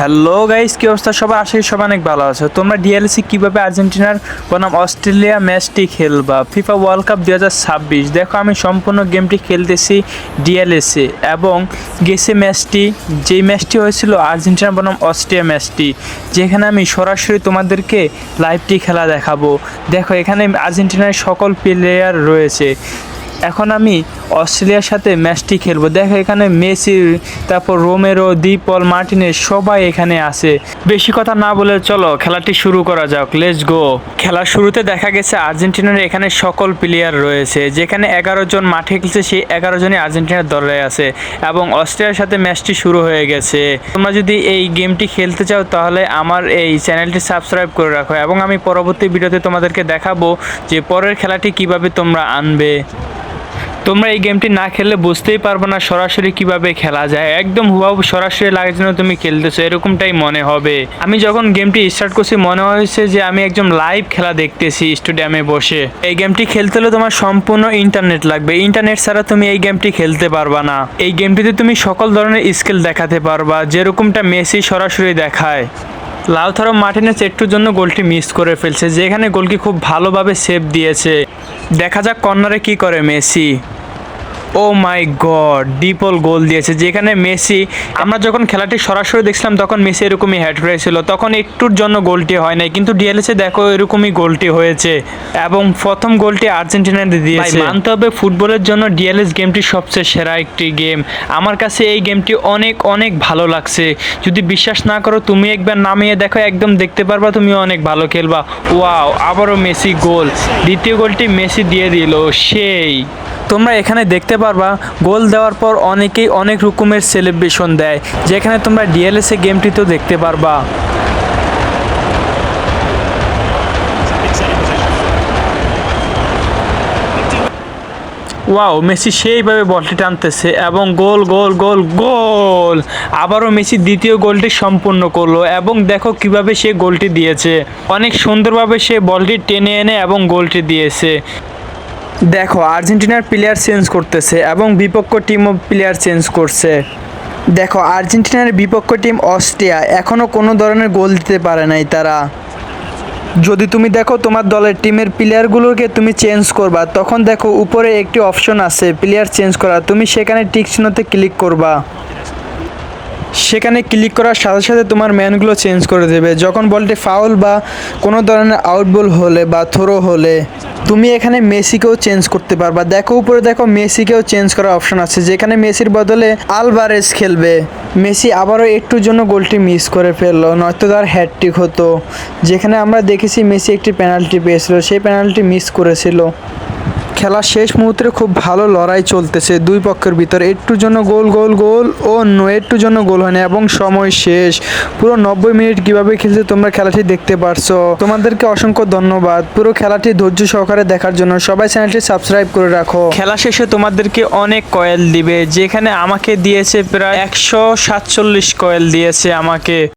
Hello guys, কি অবস্থা সবাই? আশা করি সবাই অনেক ভালো আছো। তোমরা ডিএলসি কিভাবে আর্জেন্টিনার বনাম অস্ট্রেলিয়া ম্যাচটি খেলবা ফিফা ওয়ার্ল্ড কাপ 2026। দেখো আমি সম্পূর্ণ গেমটি খেলতেছি ডিএলএসে এবং গেছে ম্যাচটি যেই ম্যাচটি হয়েছিল আর্জেন্টিনা বনাম অস্ট্রেলিয়া ম্যাচটি, যেখানে আমি সরাসরি তোমাদেরকে লাইভটি খেলা দেখাবো। দেখো এখানে আর্জেন্টিনার সকল প্লেয়ার রয়েছে। এখন আমি অস্ট্রেলিয়ার সাথে ম্যাচটি খেলবো। দেখো এখানে মেসি, তারপর রোমেরো, দি পল মার্টিনেজ সবাই এখানে আছে। বেশি কথা না বলে চলো খেলাটি শুরু করা যাক, লেটস গো। খেলার শুরুতে দেখা গেছে আর্জেন্টিনার এখানে সকল প্লেয়ার রয়েছে, যেখানে 11 জন মাঠে খেলছে, সেই 11 জনই আর্জেন্টিনার দলে আছে এবং অস্ট্রেলিয়ার সাথে ম্যাচটি শুরু হয়ে গেছে। তোমরা যদি এই গেমটি খেলতে চাও তাহলে আমার এই চ্যানেলটি সাবস্ক্রাইব করে রাখো এবং আমি পরবর্তী ভিডিওতে তোমাদেরকে দেখাবো যে পরের খেলাটি কিভাবে তোমরা আনবে। তোমরা এই গেমটি না খেললে বুঝতেই পারবে না সরাসরি কিভাবে খেলা যায়। একদম হুবহু সরাসরি লাগে যেন তুমি খেলতেছো, এরকমটাই মনে হবে। আমি যখন গেমটি স্টার্ট করছি মনে হয়েছে যে আমি একদম লাইভ খেলা দেখতেছি স্টেডিয়ামে বসে। এই গেমটি খেলতে হলে তোমার সম্পূর্ণ ইন্টারনেট লাগবে। ইন্টারনেট ছাড়া তুমি এই গেমটি খেলতে পারবা না। এই গেমটিতে তুমি সকল ধরনের স্কিল দেখাতে পারবা, যেরকমটা মেসি সরাসরি দেখায়। লাউথারো মার্টিনেজ একটুর জন্য গোলটি মিস করে ফেলছে, যেখানে গোলকি খুব ভালোভাবে সেভ দিয়েছে। দেখা যাক কর্নারে কি করে মেসি। ও মাই গড, ডিপল গোল দিয়েছে, যেখানে মেসি, আমরা যখন খেলাটি সরাসরি দেখছিলাম তখন মেসি এরকমই হেড হয়েছিল, তখন একটুর জন্য গোলটি হয় নাই, কিন্তু ডিএলএসে দেখো এরকমই গোলটি হয়েছে এবং প্রথম গোলটি আর্জেন্টিনা দিয়েছে। মানতে হবে ফুটবলের জন্য ডিএলএস গেমটি সবচেয়ে সেরা একটি গেম। আমার কাছে এই গেমটি অনেক অনেক ভালো লাগছে। যদি বিশ্বাস না করো তুমি একবার নামিয়ে দেখো, একদম দেখতে পারবা তুমি অনেক ভালো খেলবা। ওয়াও, আবারও মেসি গোল, দ্বিতীয় গোলটি মেসি দিয়ে দিল, সেই। তোমরা এখানে দেখতে পারবা গোল দেওয়ার পর অনেকেই অনেক রকমের সেলিব্রেশন দেয়, যেখানে তোমরা ডিএলএসএ গেমটিতেও দেখতে পারবা। ওয়াও, মেসি সেইভাবে বলটি টানতেছে এবং গোল গোল গোল গোল। আবারও মেসি দ্বিতীয় গোলটি সম্পূর্ণ করলো এবং দেখো কিভাবে সে গোলটি দিয়েছে। অনেক সুন্দরভাবে সে বলটি টেনে এনে এবং গোলটি দিয়েছে। দেখো আর্জেন্টিনার প্লেয়ার চেঞ্জ করতেছে এবং বিপক্ষ টিমও প্লেয়ার চেঞ্জ করছে। দেখো আর্জেন্টিনার বিপক্ষ টিম অস্ট্রিয়া এখনও কোনো ধরনের গোল দিতে পারে নাই তারা। যদি তুমি দেখো তোমার দলের টিমের প্লেয়ারগুলোকে তুমি চেঞ্জ করবা, তখন দেখো উপরে একটি অপশন আছে প্লেয়ার চেঞ্জ করা, তুমি সেখানে টিক চিহ্নতে ক্লিক করবা। সেখানে ক্লিক করার সাথে সাথে তোমার ম্যানগুলো চেঞ্জ করে দেবে। যখন বলটি ফাউল বা কোনো ধরনের আউট বল হলে বা থ্রো হলে তুমি এখানে মেসিকেও চেঞ্জ করতে পারবা। দেখো উপরে দেখো মেসিকেও চেঞ্জ করার অপশন আছে, যেখানে মেসির বদলে আলভারেজ খেলবে। মেসি আবারও একটুর জন্য গোলটি মিস করে ফেললো, নয়তো তার হ্যাটট্রিক হতো। যেখানে আমরা দেখেছি মেসি একটি পেনাল্টি পেয়েছিল, সেই পেনাল্টি মিস করেছিল। খেলার শেষ মুহূর্তে খুব ভালো লড়াই চলতেছে দুই পক্ষের ভিতরে। একটুর জন্য গোল গোল গোল ও একটুর জন্য গোল হয়নি এবং সময় শেষ। পুরো 90 মিনিট কীভাবে খেলছে তোমরা খেলাটি দেখতে পারছো। তোমাদেরকে অসংখ্য ধন্যবাদ পুরো খেলাটি ধৈর্য সহকারে দেখার জন্য। সবাই চ্যানেলটি সাবস্ক্রাইব করে রাখো। খেলা শেষে তোমাদেরকে অনেক কয়েল দিবে, যেখানে আমাকে দিয়েছে প্রায় 147 কয়েল দিয়েছে আমাকে।